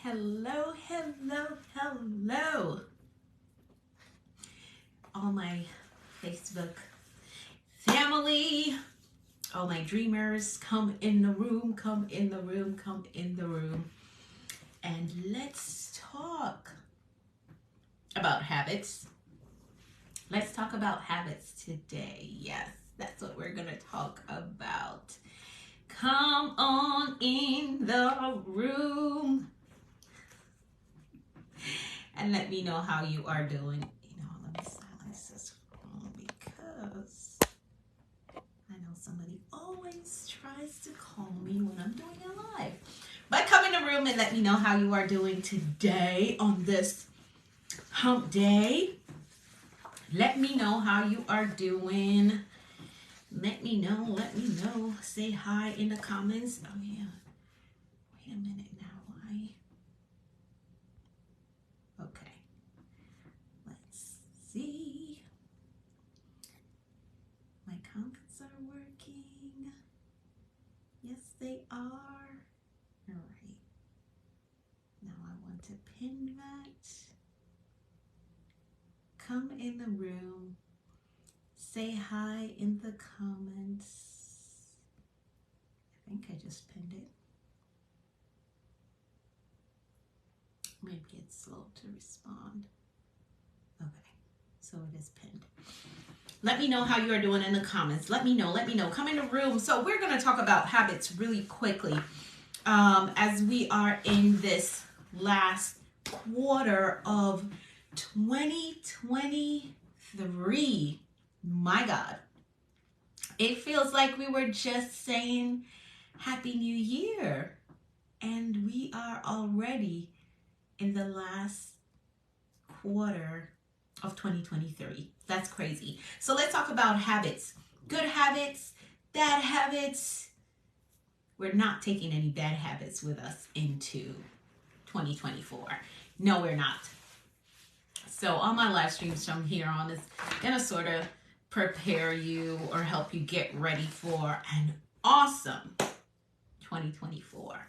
Hello, hello, hello. All my Facebook family, all my dreamers, come in the room, come in the room, come in the room. And let's talk about habits. Let's talk about habits today. Yes, that's what we're going to talk about. Come on in the room and let me know how you are doing. Let me silence this phone because I know somebody always tries to call me when I'm doing a live. But come in the room and let me know how you are doing today on this hump day. Let me know how you are doing. Let me know. Say hi in the comments. Oh yeah. Wait a minute now. Why? Okay. Let's see. My comments are working. Yes, they are. All right. Now I want to pin that. Come in the room. Say hi in the comments. I think I just pinned it. Maybe it's slow to respond. Okay, so it is pinned. Let me know how you are doing in the comments. Let me know. Come in the room. So we're going to talk about habits really quickly as we are in this last quarter of 2023. My God. It feels like we were just saying Happy New Year. And we are already in the last quarter of 2023. That's crazy. So let's talk about habits. Good habits, bad habits. We're not taking any bad habits with us into 2024. No, we're not. So on my live streams from here on is going to sort of prepare you or help you get ready for an awesome 2024.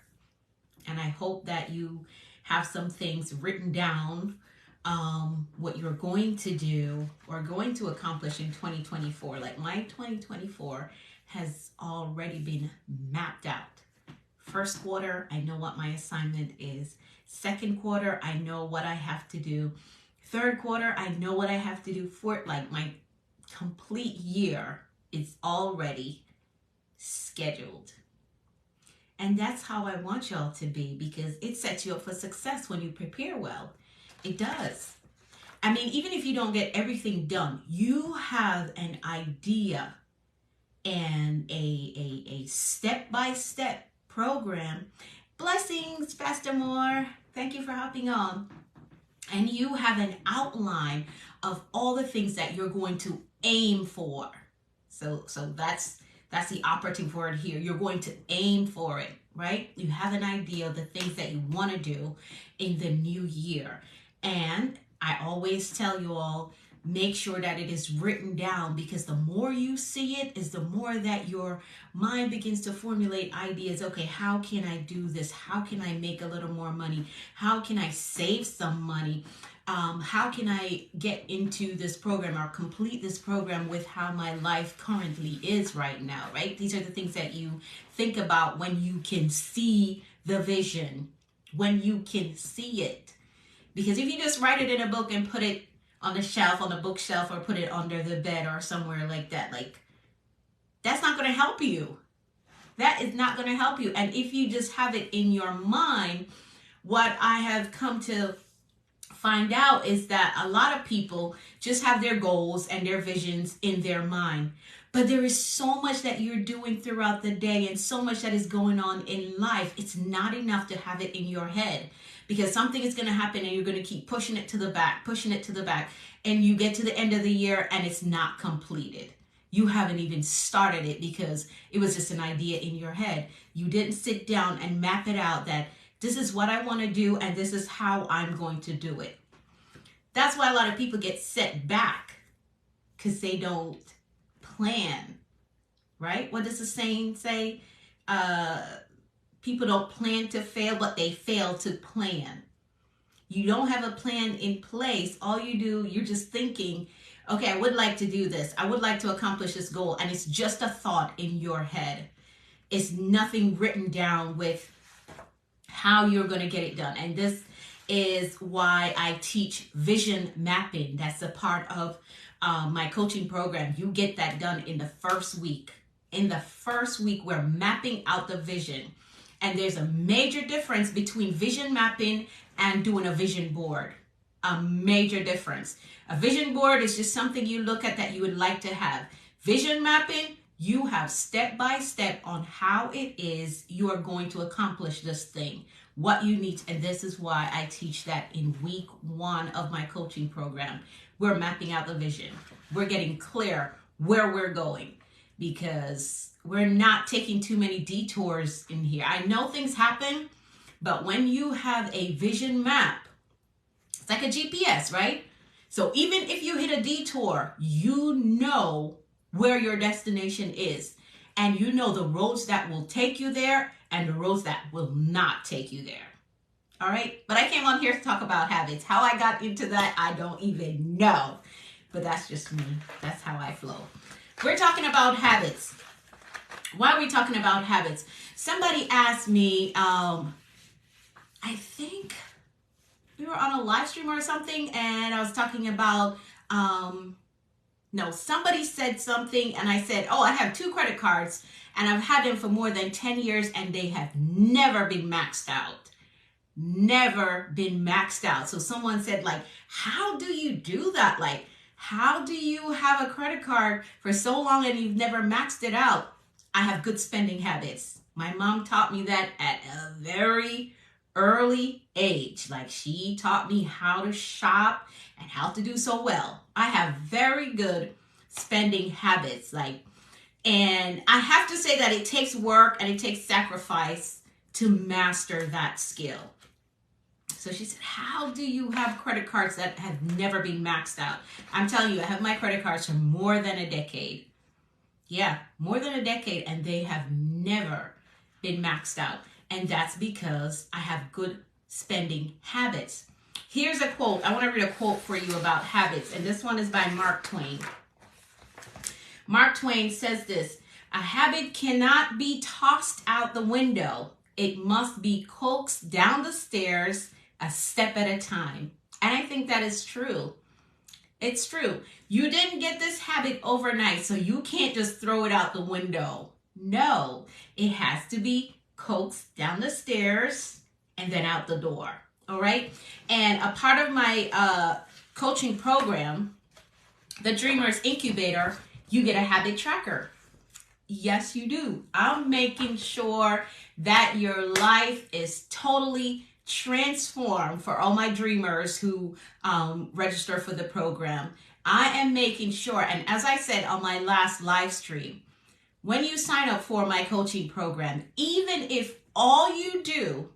And I hope that you have some things written down, what you're going to do or going to accomplish in 2024. Like my 2024 has already been mapped out. First quarter, I know what my assignment is. Second quarter, I know what I have to do. Third quarter, I know what I have to do. Like my complete year is already scheduled. And that's how I want y'all to be, because it sets you up for success when you prepare well. It does. I mean, even if you don't get everything done, you have an idea and a step-by-step program. Blessings, Pastor Moore. Thank you for hopping on. And you have an outline of all the things that you're going to aim for. So that's the operative word here. You're going to aim for it, right? You have an idea of the things that you want to do in the new year. And I always tell you all, make sure that it is written down, because the more you see it is the more that your mind begins to formulate ideas. Okay, how can I do this? How can I make a little more money? How can I save some money? How can I get into this program or complete this program with how my life currently is right now, right? These are the things that you think about when you can see the vision, when you can see it. Because if you just write it in a book and put it on the shelf, on the bookshelf, or put it under the bed or somewhere like that, like, that's not going to help you. That is not going to help you. And if you just have it in your mind, what I have come to find out is that a lot of people just have their goals and their visions in their mind. But there is so much that you're doing throughout the day and so much that is going on in life. It's not enough to have it in your head, because something is going to happen and you're going to keep pushing it to the back, and you get to the end of the year and it's not completed. You haven't even started it because it was just an idea in your head. You didn't sit down and map it out that this is what I want to do and this is how I'm going to do it. That's why a lot of people get set back, because they don't plan, right? What does the saying say? People don't plan to fail, but they fail to plan. You don't have a plan in place. All you do, you're just thinking, okay, I would like to do this. I would like to accomplish this goal. And it's just a thought in your head. It's nothing written down with how you're going to get it done. And this is why I teach vision mapping. That's a part of my coaching program. You get that done in the first week. In the first week, we're mapping out the vision. And there's a major difference between vision mapping and doing a vision board. A major difference. A vision board is just something you look at that you would like to have. Vision mapping, you have step by step on how it is you are going to accomplish this thing, what you need. And this is why I teach that in week 1 of my coaching program. We're mapping out the vision. We're getting clear where we're going, because we're not taking too many detours in here. I know things happen, but when you have a vision map, it's like a GPS, right? So even if you hit a detour, you know where your destination is. And you know the roads that will take you there and the roads that will not take you there. All right? But I came on here to talk about habits. How I got into that, I don't even know. But that's just me. That's how I flow. We're talking about habits. Why are we talking about habits? Somebody asked me, I think we were on a live stream or something, and I was talking about, somebody said something, and I said, I have 2 credit cards, and I've had them for more than 10 years, and they have never been maxed out. Never been maxed out. So someone said, like, how do you do that? Like, how do you have a credit card for so long and you've never maxed it out? I have good spending habits. My mom taught me that at a very early age. Like, she taught me how to shop and how to do so well. I have very good spending habits. And I have to say that it takes work and it takes sacrifice to master that skill. So she said, how do you have credit cards that have never been maxed out? I'm telling you, I have my credit cards for more than a decade. Yeah, more than a decade, and they have never been maxed out. And that's because I have good spending habits. Here's a quote. I want to read a quote for you about habits, and this one is by Mark Twain. Mark Twain says this: a habit cannot be tossed out the window. It must be coaxed down the stairs a step at a time. And I think that is true. It's true. You didn't get this habit overnight, so you can't just throw it out the window. No, it has to be coaxed down the stairs and then out the door. All right. And a part of my coaching program, the Dreamers Incubator, you get a habit tracker. Yes, you do. I'm making sure that your life is totally transformed for all my dreamers who register for the program. I am making sure, and as I said on my last live stream, when you sign up for my coaching program, even if all you do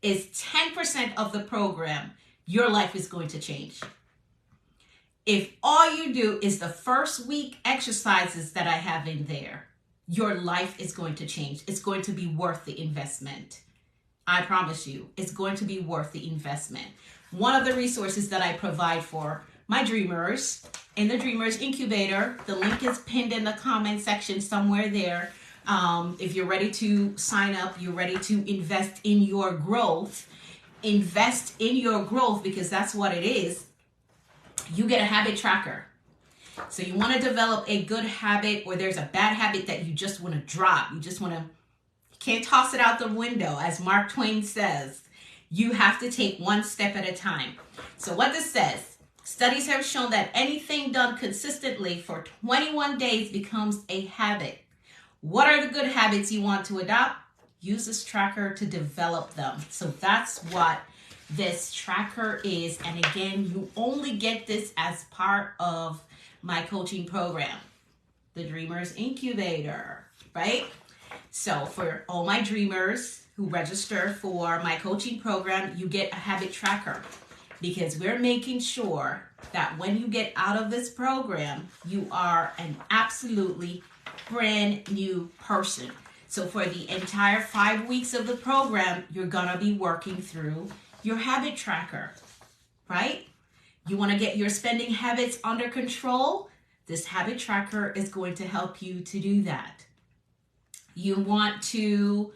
is 10% of the program, your life is going to change. If all you do is the first week exercises that I have in there, your life is going to change. It's going to be worth the investment. I promise you, it's going to be worth the investment. One of the resources that I provide for my dreamers in the Dreamers Incubator, the link is pinned in the comment section somewhere there. If you're ready to sign up, you're ready to invest in your growth, because that's what it is. You get a habit tracker. So you want to develop a good habit, or there's a bad habit that you just want to drop. You can't toss it out the window. As Mark Twain says, you have to take one step at a time. So what this says, studies have shown that anything done consistently for 21 days becomes a habit. What are the good habits you want to adopt? Use this tracker to develop them. So that's what this tracker is. And again, you only get this as part of my coaching program, the Dreamers Incubator, right? So for all my dreamers who register for my coaching program, you get a habit tracker, because we're making sure that when you get out of this program, you are an absolutely brand new person. So for the entire 5 weeks of the program, you're going to be working through your habit tracker, right? You want to get your spending habits under control? This habit tracker is going to help you to do that. You want to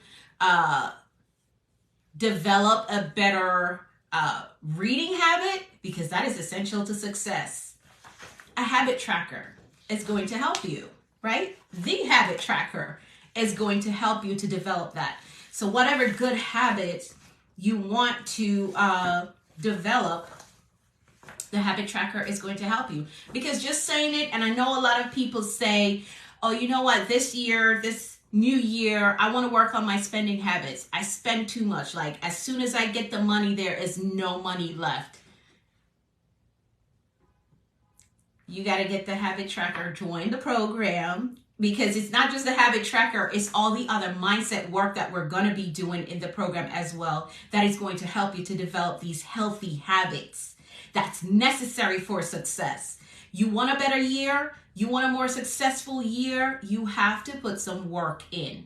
develop a better reading habit, because that is essential to success. A habit tracker is going to help you, right? The habit tracker is going to help you to develop that. So whatever good habits you want to develop, the habit tracker is going to help you. Because just saying it, and I know a lot of people say, oh, you know what, this new year, I want to work on my spending habits. I spend too much. Like, as soon as I get the money, there is no money left. You got to get the habit tracker, join the program, because it's not just the habit tracker, it's all the other mindset work that we're going to be doing in the program as well that is going to help you to develop these healthy habits that's necessary for success. You want a better year? You want a more successful year? You have to put some work in.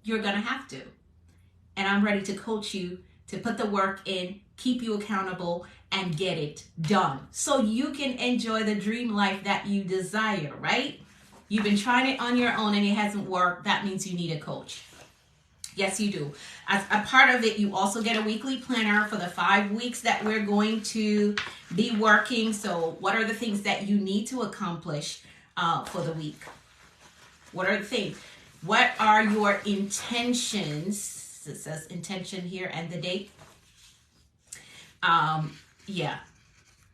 You're going to have to. And I'm ready to coach you to put the work in, keep you accountable, and get it done so you can enjoy the dream life that you desire, right? You've been trying it on your own and it hasn't worked. That means you need a coach. Yes, you do. As a part of it, you also get a weekly planner for the 5 weeks that we're going to be working. So what are the things that you need to accomplish for the week? What are the things? What are your intentions? It says intention here and the date. Yeah.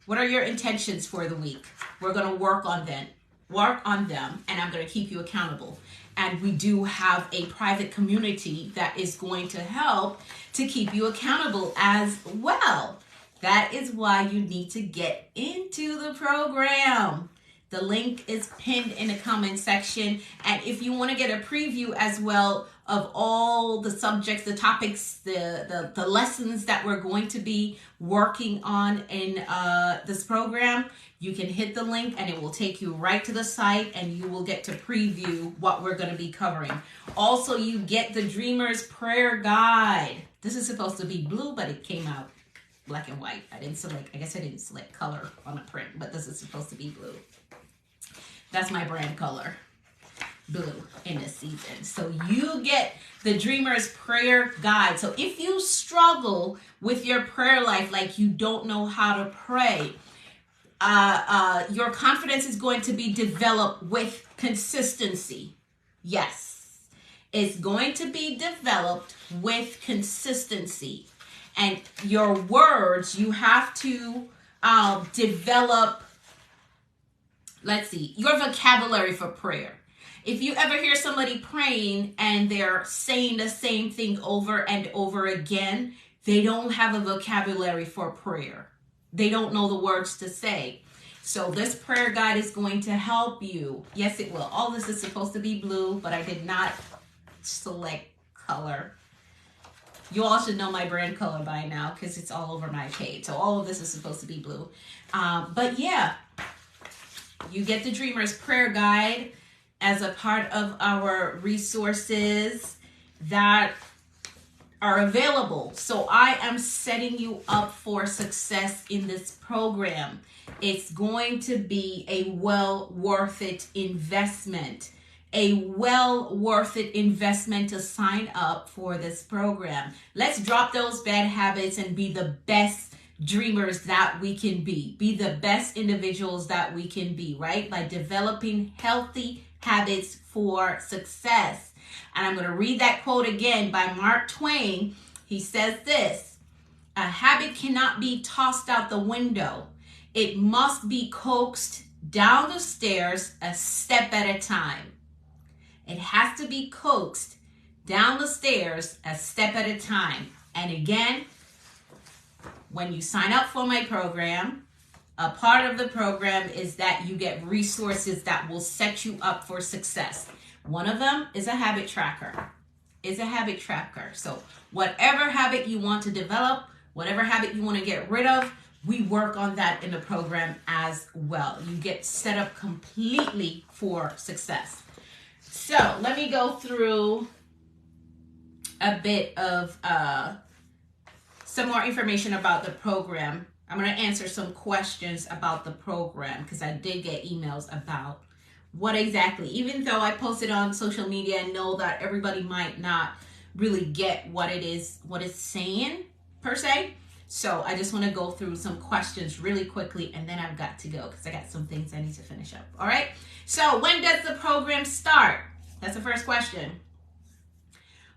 What are your intentions for the week? We're going to work on them, and I'm going to keep you accountable. And we do have a private community that is going to help to keep you accountable as well. That is why you need to get into the program. The link is pinned in the comment section. And if you want to get a preview as well of all the subjects, the topics, the lessons that we're going to be working on in this program, you can hit the link and it will take you right to the site and you will get to preview what we're going to be covering. Also, you get the Dreamer's Prayer Guide. This is supposed to be blue, but it came out black and white. I guess I didn't select color on the print, but this is supposed to be blue. That's my brand color, blue, in this season. So you get the Dreamer's Prayer Guide. So if you struggle with your prayer life, like you don't know how to pray, your confidence is going to be developed with consistency. Yes, it's going to be developed with consistency. And your words, you have to develop, your vocabulary for prayer. If you ever hear somebody praying and they're saying the same thing over and over again, they don't have a vocabulary for prayer. They don't know the words to say. So this prayer guide is going to help you. Yes, it will. All this is supposed to be blue, but I did not select color. You all should know my brand color by now because it's all over my page. So all of this is supposed to be blue. But yeah, you get the Dreamer's Prayer Guide as a part of our resources that are available. So I am setting you up for success in this program. It's going to be a well worth it investment. A well worth it investment to sign up for this program. Let's drop those bad habits and be the best dreamers that we can be. Be the best individuals that we can be, right? By developing healthy habits for success. And I'm going to read that quote again by Mark Twain. He says this: a habit cannot be tossed out the window. It must be coaxed down the stairs a step at a time. It has to be coaxed down the stairs a step at a time. And again, when you sign up for my program, a part of the program is that you get resources that will set you up for success. One of them is a habit tracker. So whatever habit you want to develop, whatever habit you want to get rid of, we work on that in the program as well. You get set up completely for success. So let me go through a bit of some more information about the program. I'm going to answer some questions about the program because I did get emails about what exactly, even though I posted on social media and know that everybody might not really get what it is, what it's saying per se. So I just want to go through some questions really quickly and then I've got to go because I got some things I need to finish up. All right. So when does the program start? That's the first question.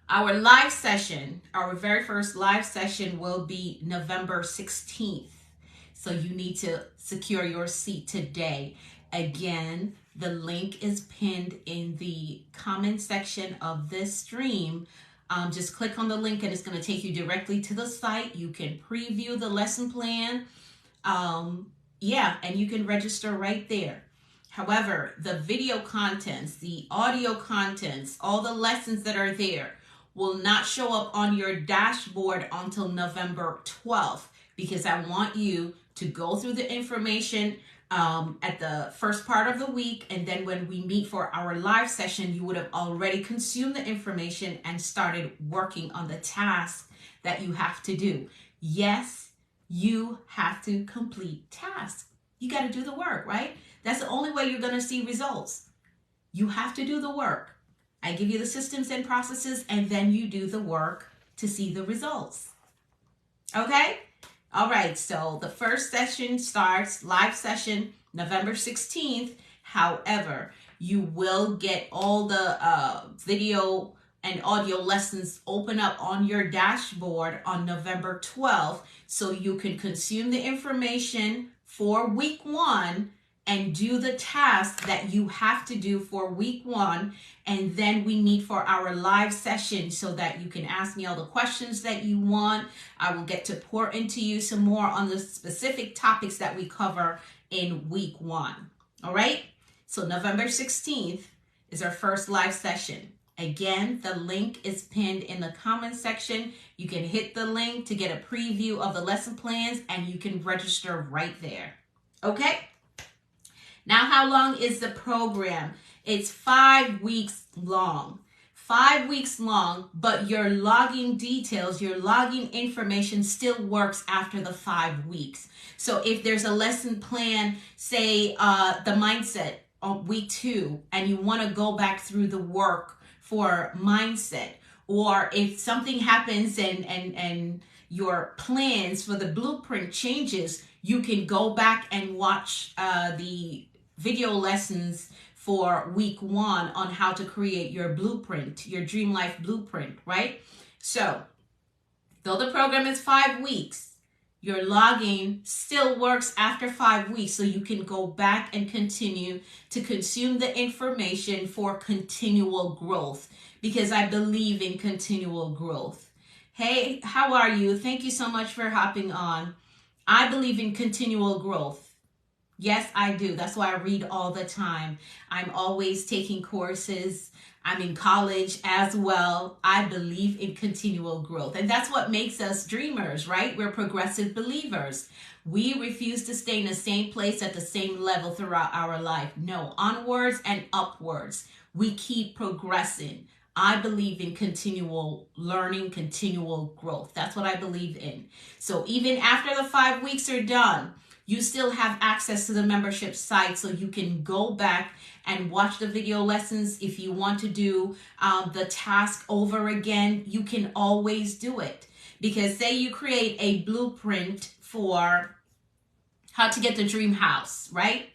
Our live session, our very first live session will be November 16th. So you need to secure your seat today. Again, the link is pinned in the comment section of this stream. Just click on the link and it's going to take you directly to the site. You can preview the lesson plan. And you can register right there. However, the video contents, the audio contents, all the lessons that are there will not show up on your dashboard until November 12th because I want you to go through the information at the first part of the week, and then when we meet for our live session, you would have already consumed the information and started working on the task that you have to do. Yes, you have to complete tasks. You got to do the work, right? That's the only way you're going to see results. You have to do the work. I give you the systems and processes, and then you do the work to see the results. Okay? All right, so the first session starts, live session, November 16th. However, you will get all the video and audio lessons open up on your dashboard on November 12th so you can consume the information for week 1 and do the task that you have to do for week 1. And then we meet for our live session so that you can ask me all the questions that you want. I will get to pour into you some more on the specific topics that we cover in week 1. All right. So November 16th is our first live session. Again, the link is pinned in the comment section. You can hit the link to get a preview of the lesson plans and you can register right there. Okay. Now, how long is the program? It's 5 weeks long. 5 weeks long, but your login details, your login information still works after the 5 weeks. So if there's a lesson plan, say the mindset on week 2, and you want to go back through the work for mindset, or if something happens and your plans for the blueprint changes, you can go back and watch the video lessons for week 1 on how to create your blueprint, your dream life blueprint, right? So, though the program is 5 weeks, your login still works after 5 weeks, so you can go back and continue to consume the information for continual growth, because I believe in continual growth. Hey, how are you? Thank you so much for hopping on. I believe in continual growth. Yes, I do. That's why I read all the time. I'm always taking courses. I'm in college as well. I believe in continual growth. And that's what makes us dreamers, right? We're progressive believers. We refuse to stay in the same place at the same level throughout our life. No, onwards and upwards. We keep progressing. I believe in continual learning, continual growth. That's what I believe in. So even after the 5 weeks are done, you still have access to the membership site, so you can go back and watch the video lessons. If you want to do the task over again, you can always do it. Because say you create a blueprint for how to get the dream house, right?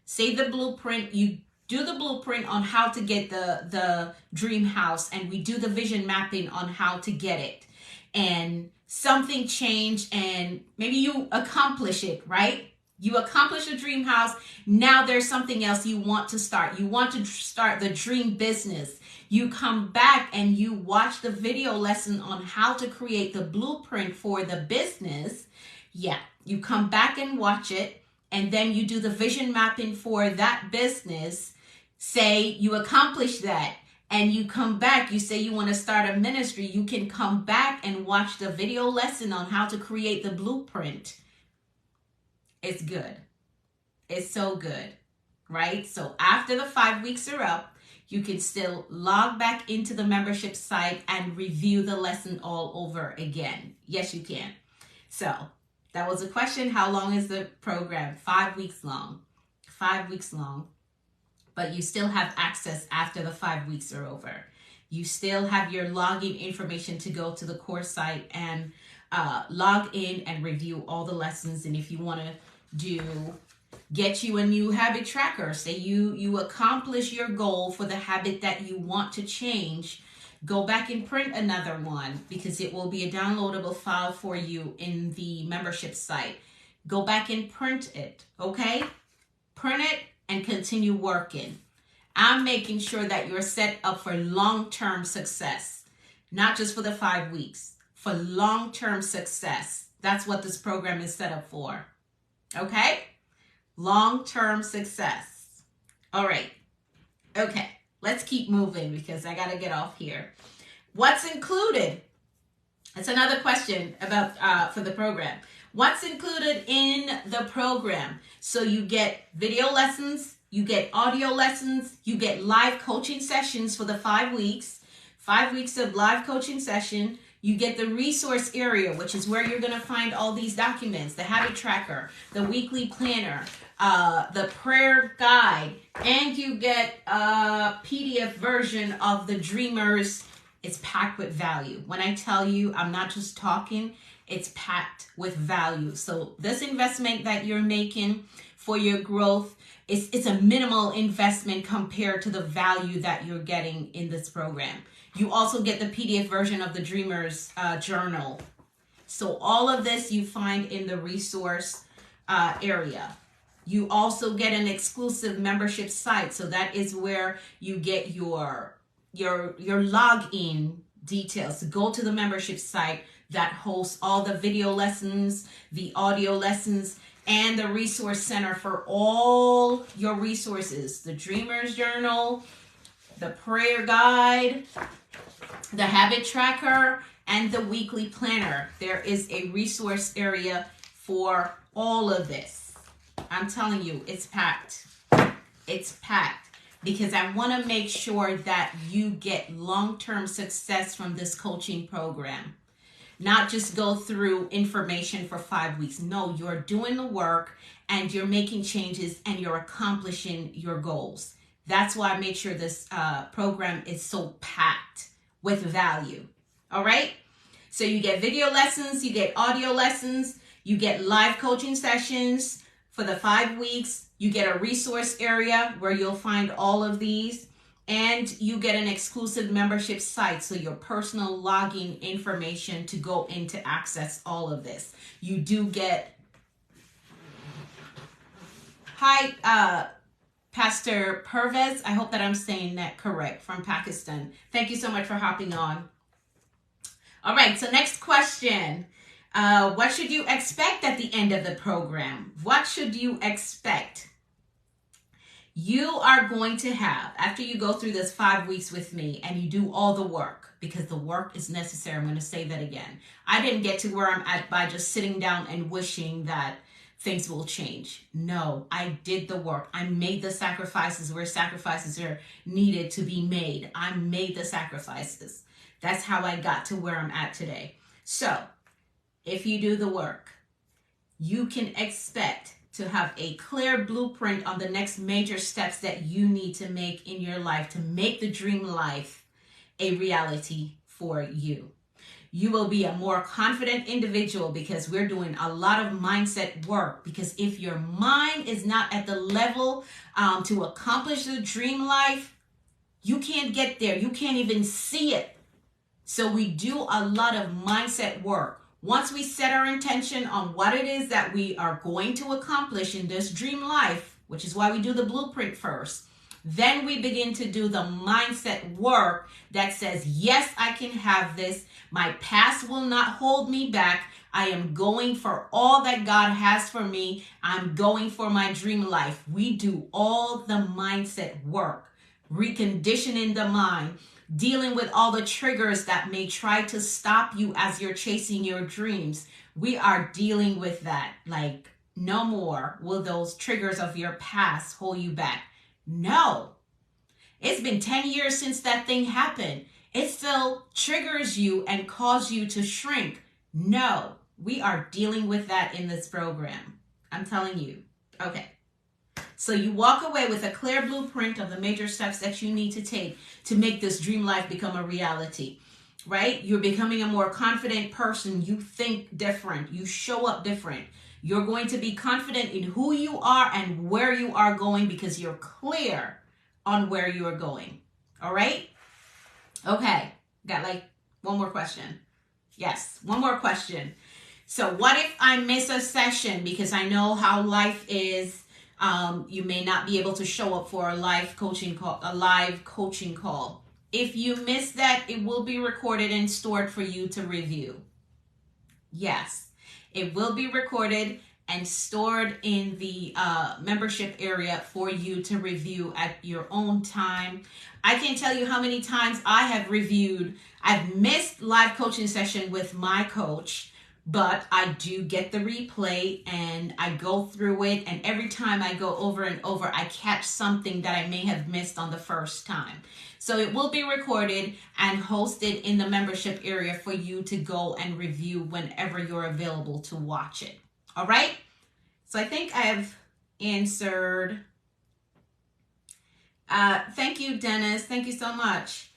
Say the blueprint, you do the blueprint on how to get the dream house, and we do the vision mapping on how to get it. And something changed and maybe you accomplish it, right? You accomplish a dream house. Now there's something else you want to start. You want to start the dream business. You come back and you watch the video lesson on how to create the blueprint for the business. Yeah, you come back and watch it, and then you do the vision mapping for that business. Say you accomplish that. And you come back, you say you want to start a ministry, you can come back and watch the video lesson on how to create the blueprint. It's good. It's so good, right? So after the 5 weeks are up, you can still log back into the membership site and review the lesson all over again. Yes, you can. So that was a question. How long is the program? 5 weeks long. 5 weeks long. But you still have access after the 5 weeks are over. You still have your login information to go to the course site and log in and review all the lessons. And if you want to get you a new habit tracker, say you accomplish your goal for the habit that you want to change, go back and print another one, because it will be a downloadable file for you in the membership site. Go back and print it, okay? Print it and continue working. I'm making sure that you're set up for long-term success, not just for the 5 weeks, for long-term success. That's what this program is set up for, okay? Long-term success. All right. Okay, let's keep moving because I got to get off here. What's included? That's another question about for the program. What's included in the program? So you get video lessons, you get audio lessons, you get live coaching sessions for the 5 weeks. 5 weeks of live coaching session. You get the resource area, which is where you're going to find all these documents, the habit tracker, the weekly planner, the prayer guide, and you get a PDF version of the Dreamers. It's packed with value. When I tell you, I'm not just talking, it's packed with value. So this investment that you're making for your growth, it's a minimal investment compared to the value that you're getting in this program. You also get the PDF version of the Dreamers journal. So all of this you find in the resource area. You also get an exclusive membership site. So that is where you get your login details. Go to the membership site that hosts all the video lessons, the audio lessons, and the resource center for all your resources. The Dreamers journal, the prayer guide, the habit tracker, and the weekly planner. There is a resource area for all of this. I'm telling you, it's packed. It's packed because I want to make sure that you get long-term success from this coaching program. Not just go through information for 5 weeks. No, you're doing the work and you're making changes and you're accomplishing your goals. That's why I made sure this program is so packed with value. All right? So you get video lessons, you get audio lessons, you get live coaching sessions for the 5 weeks. You get a resource area where you'll find all of these. And you get an exclusive membership site, so your personal login information to go in to access all of this. You do get, hi, Pastor Pervez. I hope that I'm saying that correct, from Pakistan. Thank you so much for hopping on. All right, so next question. What should you expect at the end of the program? What should you expect? You are going to have, after you go through this 5 weeks with me and you do all the work, because the work is necessary. I'm going to say that again. I didn't get to where I'm at by just sitting down and wishing that things will change. No, I did the work. I made the sacrifices where sacrifices are needed to be made. I made the sacrifices. That's how I got to where I'm at today. So if you do the work, you can expect to have a clear blueprint on the next major steps that you need to make in your life to make the dream life a reality for you. You will be a more confident individual because we're doing a lot of mindset work. Because if your mind is not at the level to accomplish the dream life, you can't get there. You can't even see it. So we do a lot of mindset work. Once we set our intention on what it is that we are going to accomplish in this dream life, which is why we do the blueprint first, then we begin to do the mindset work that says, yes, I can have this. My past will not hold me back. I am going for all that God has for me. I'm going for my dream life. We do all the mindset work, reconditioning the mind, dealing with all the triggers that may try to stop you as you're chasing your dreams. We are dealing with that. Like, no more will those triggers of your past hold you back. No. It's been 10 years since that thing happened. It still triggers you and causes you to shrink. No, we are dealing with that in this program. I'm telling you. Okay. So you walk away with a clear blueprint of the major steps that you need to take to make this dream life become a reality, right? You're becoming a more confident person. You think different. You show up different. You're going to be confident in who you are and where you are going because you're clear on where you are going. All right? Okay. Got like one more question. Yes, one more question. So what if I miss a session because I know how life is? You may not be able to show up for a live coaching call. If you miss that, it will be recorded and stored for you to review. Yes, it will be recorded and stored in the membership area for you to review at your own time. I can't tell you how many times I have reviewed. I've missed live coaching session with my coach, but I do get the replay and I go through it, and every time I go over and over, I catch something that I may have missed on the first time. So it will be recorded and hosted in the membership area for you to go and review whenever you're available to watch it. All right? So I think I have answered. Thank you, Dennis. Thank you so much.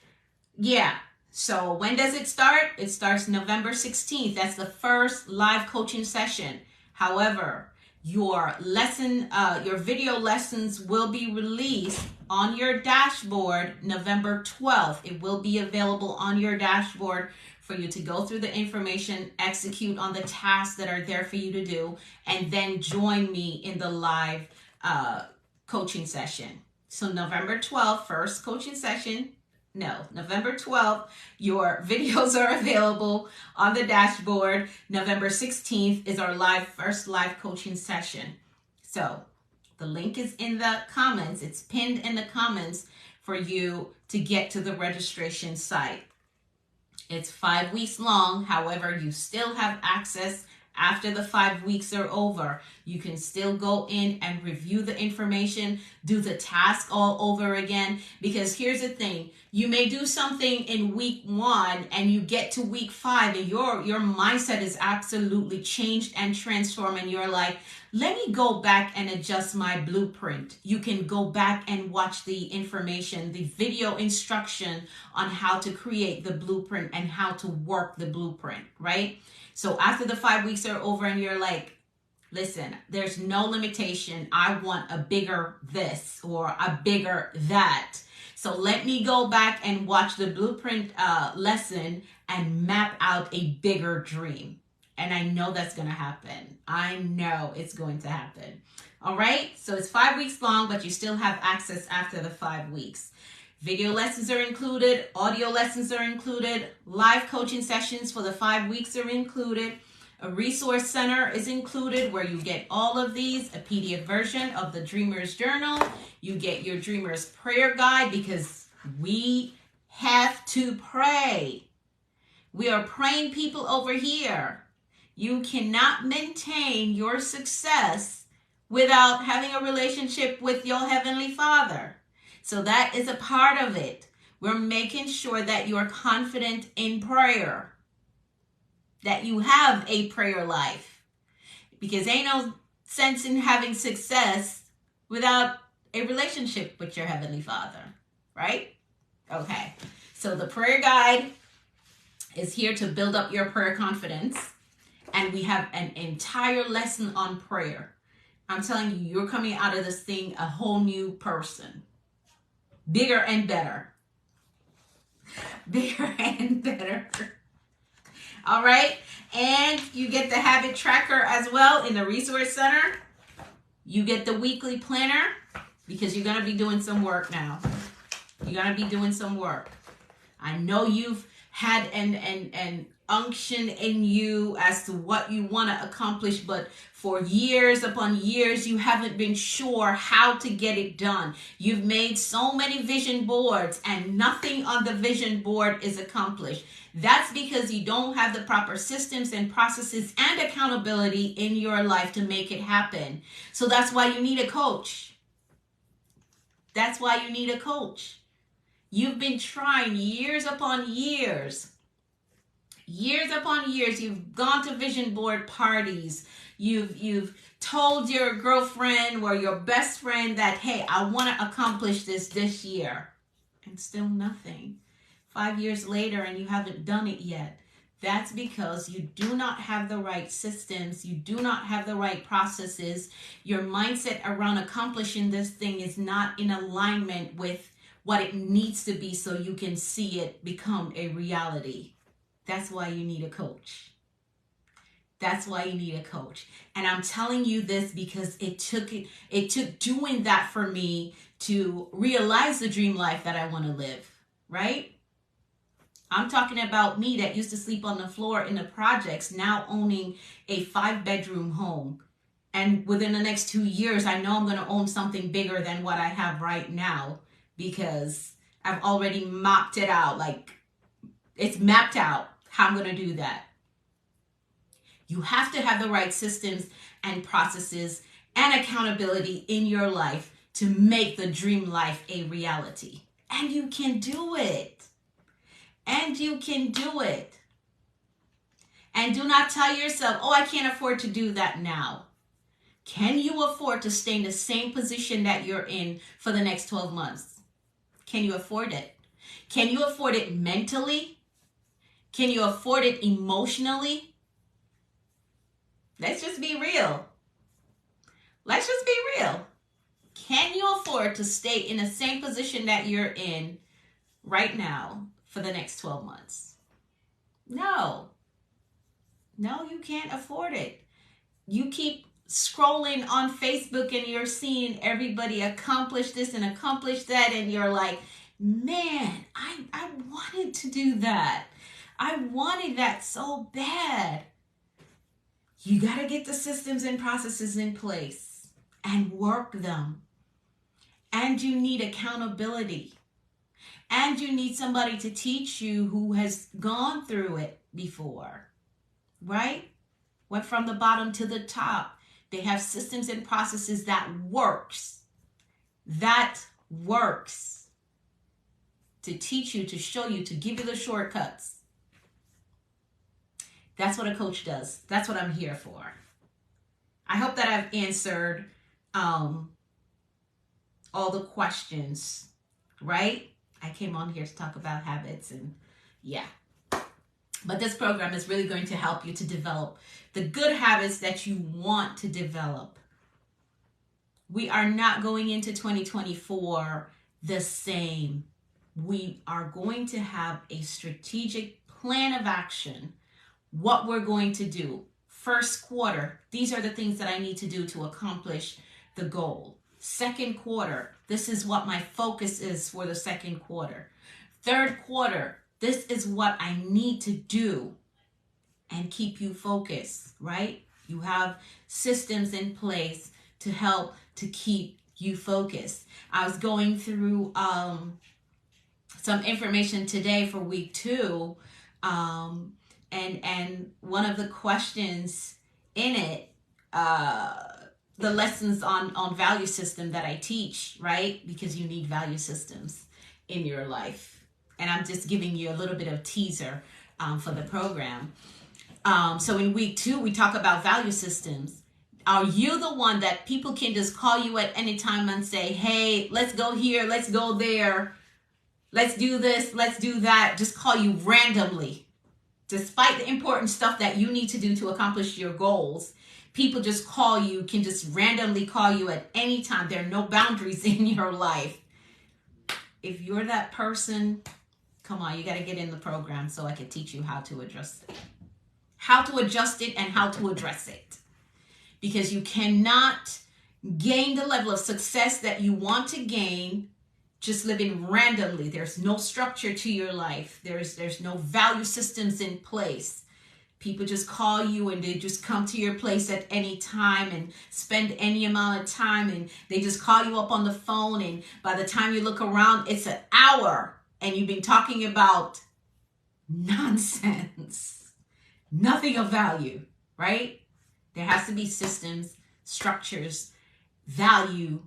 Yeah. So when does it start? It starts November 16th. That's the first live coaching session. However, your video lessons will be released on your dashboard November 12th. It will be available on your dashboard for you to go through the information, execute on the tasks that are there for you to do, and then join me in the live coaching session. So November 12th, first coaching session. No, November 12th, your videos are available on the dashboard. November 16th is our first live coaching session. So the link is in the comments. It's pinned in the comments for you to get to the registration site. It's 5 weeks long. However, you still have access after the 5 weeks are over. You can still go in and review the information, do the task all over again. Because here's the thing, you may do something in week 1 and you get to week 5 and your mindset is absolutely changed and transformed, and you're like, let me go back and adjust my blueprint. You can go back and watch the information, the video instruction on how to create the blueprint and how to work the blueprint, right? So after the 5 weeks are over and you're like, listen, there's no limitation. I want a bigger this or a bigger that. So let me go back and watch the blueprint lesson and map out a bigger dream. And I know that's going to happen. I know it's going to happen. All right. So it's 5 weeks long, but you still have access after the 5 weeks. Video lessons are included. Audio lessons are included. Live coaching sessions for the 5 weeks are included. A resource center is included where you get all of these, a PDF version of the Dreamer's Journal. You get your Dreamer's Prayer Guide because we have to pray. We are praying people over here. You cannot maintain your success without having a relationship with your Heavenly Father. So that is a part of it. We're making sure that you're confident in prayer, that you have a prayer life, because ain't no sense in having success without a relationship with your Heavenly Father, right? Okay, so the prayer guide is here to build up your prayer confidence, and we have an entire lesson on prayer. I'm telling you, you're coming out of this thing a whole new person. Bigger and better. Bigger and better. All right. And you get the habit tracker as well in the resource center. You get the weekly planner because you're going to be doing some work now. You're going to be doing some work. I know you've had an unction in you as to what you want to accomplish, but for years upon years, you haven't been sure how to get it done. You've made so many vision boards and nothing on the vision board is accomplished. That's because you don't have the proper systems and processes and accountability in your life to make it happen. So that's why you need a coach. That's why you need a coach. You've been trying years upon years. Years upon years, you've gone to vision board parties. You've told your girlfriend or your best friend that, hey, I want to accomplish this year. And still nothing. 5 years later and you haven't done it yet. That's because you do not have the right systems. You do not have the right processes. Your mindset around accomplishing this thing is not in alignment with what it needs to be so you can see it become a reality. That's why you need a coach. That's why you need a coach. And I'm telling you this because it took doing that for me to realize the dream life that I want to live, right? I'm talking about me that used to sleep on the floor in the projects, now owning a 5-bedroom home. And within the next 2 years, I know I'm going to own something bigger than what I have right now because I've already mapped it out. Like, it's mapped out how I'm going to do that. You have to have the right systems and processes and accountability in your life to make the dream life a reality. And you can do it. And you can do it. And do not tell yourself, oh, I can't afford to do that now. Can you afford to stay in the same position that you're in for the next 12 months? Can you afford it? Can you afford it mentally? Can you afford it emotionally? Let's just be real. Let's just be real. Can you afford to stay in the same position that you're in right now for the next 12 months? No. No, you can't afford it. You keep scrolling on Facebook and you're seeing everybody accomplish this and accomplish that, and you're like, man, I wanted to do that. I wanted that so bad. You got to get the systems and processes in place and work them. And you need accountability. And you need somebody to teach you who has gone through it before, right? Went from the bottom to the top. They have systems and processes that works. That works. To teach you, to show you, to give you the shortcuts. That's what a coach does. That's what I'm here for. I hope that I've answered all the questions, right? I came on here to talk about habits and yeah. But this program is really going to help you to develop the good habits that you want to develop. We are not going into 2024 the same. We are going to have a strategic plan of action. What we're going to do. First quarter, these are the things that I need to do to accomplish the goal. Second quarter, this is what my focus is for the second quarter. Third quarter, this is what I need to do and keep you focused, right? You have systems in place to help to keep you focused. I was going through some information today for week 2, and one of the questions in it, the lessons on value system that I teach, right? Because you need value systems in your life. And I'm just giving you a little bit of teaser for the program. So in week 2, we talk about value systems. Are you the one that people can just call you at any time and say, hey, let's go here, let's go there, let's do this, let's do that, just call you randomly? Despite the important stuff that you need to do to accomplish your goals, people just call you, can just randomly call you at any time. There are no boundaries in your life. If you're that person, come on, you got to get in the program so I can teach you how to adjust it. How to adjust it and how to address it. Because you cannot gain the level of success that you want to gain just living randomly. There's no structure to your life. There's no value systems in place. People just call you and they just come to your place at any time and spend any amount of time, and they just call you up on the phone, and by the time you look around, it's an hour and you've been talking about nonsense. Nothing of value, right? There has to be systems, structures, value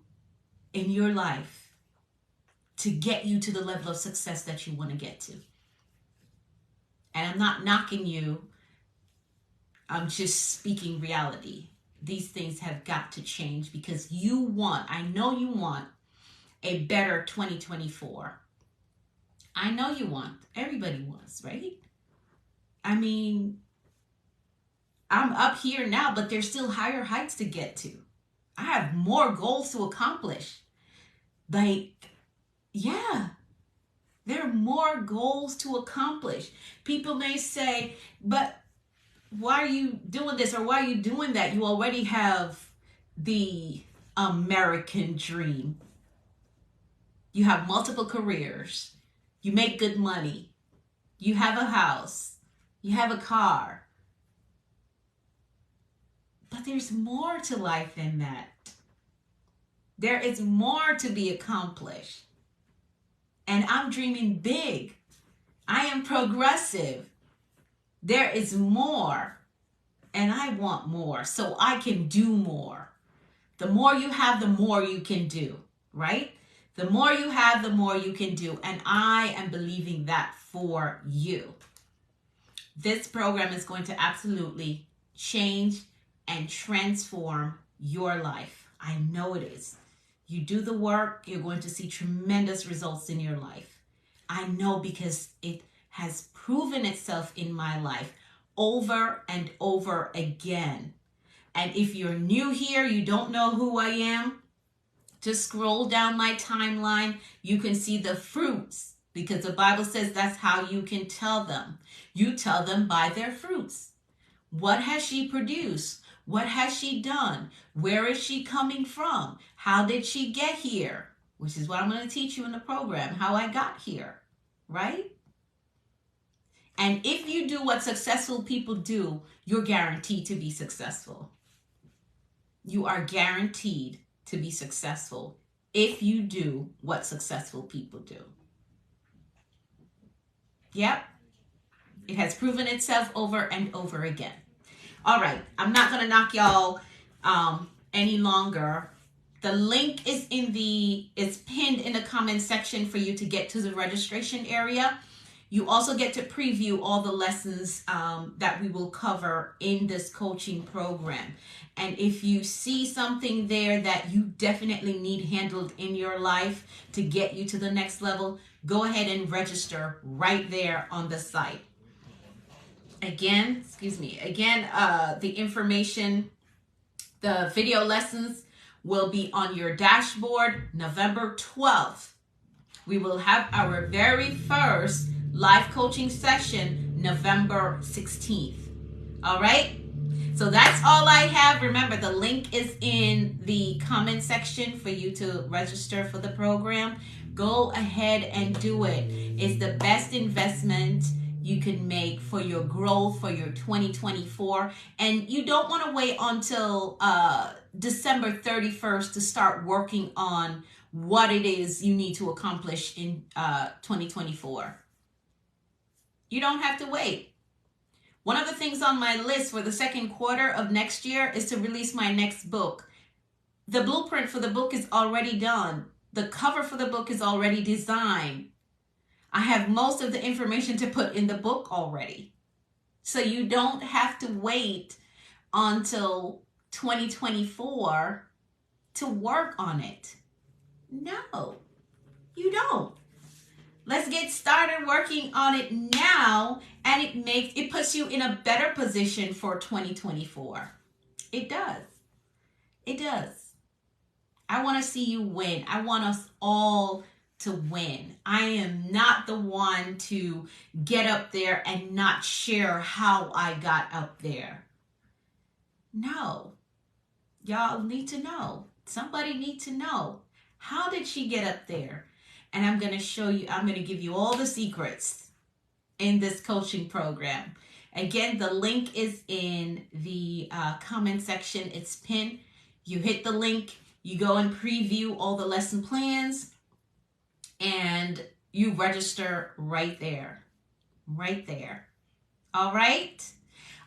in your life. to get you to the level of success that you want to get to. And I'm not knocking you. I'm just speaking reality. These things have got to change because I know you want a better 2024. I know you want. Everybody wants, right? I mean, I'm up here now, but there's still higher heights to get to. I have more goals to accomplish. Like, yeah, there are more goals to accomplish. People may say, but why are you doing this or why are you doing that? You already have the American dream. You have multiple careers. You make good money. You have a house. You have a car. But there's more to life than that. There is more to be accomplished. And I'm dreaming big. I am progressive. There is more. And I want more. So I can do more. The more you have, the more you can do. Right? The more you have, the more you can do. And I am believing that for you. This program is going to absolutely change and transform your life. I know it is. You do the work, you're going to see tremendous results in your life. I know because it has proven itself in my life over and over again. And if you're new here, you don't know who I am, just scroll down my timeline. You can see the fruits because the Bible says that's how you can tell them. You tell them by their fruits. What has she produced? What has she done? Where is she coming from? How did she get here? Which is what I'm going to teach you in the program, how I got here, right? And if you do what successful people do, you're guaranteed to be successful. You are guaranteed to be successful if you do what successful people do. Yep. It has proven itself over and over again. All right, I'm not going to knock y'all any longer. The link is it's pinned in the comment section for you to get to the registration area. You also get to preview all the lessons that we will cover in this coaching program. And if you see something there that you definitely need handled in your life to get you to the next level, go ahead and register right there on the site. Again, the information, the video lessons will be on your dashboard November 12th. We will have our very first live coaching session November 16th. All right? So that's all I have. Remember, the link is in the comment section for you to register for the program. Go ahead and do it. It's the best investment you can make for your growth for your 2024. And you don't want to wait until December 31st to start working on what it is you need to accomplish in 2024. You don't have to wait. One of the things on my list for the second quarter of next year is to release my next book. The blueprint for the book is already done. The cover for the book is already designed. I have most of the information to put in the book already. So you don't have to wait until 2024 to work on it. No, you don't. Let's get started working on it now, and it puts you in a better position for 2024. It does. It does. I want to see you win. I want us all to win. I am not the one to get up there and not share how I got up there. No. Y'all need to know. Somebody need to know. How did she get up there? And I'm going to show you, I'm going to give you all the secrets in this coaching program. Again, the link is in the comment section. It's pinned. You hit the link, you go and preview all the lesson plans, and you register right there. Right there. All right?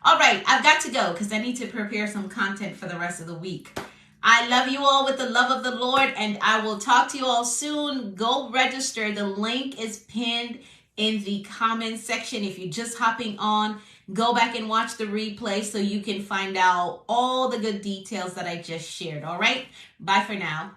All right, I've got to go because I need to prepare some content for the rest of the week. I love you all with the love of the Lord, and I will talk to you all soon. Go register. The link is pinned in the comments section. If you're just hopping on, go back and watch the replay so you can find out all the good details that I just shared. All right? Bye for now.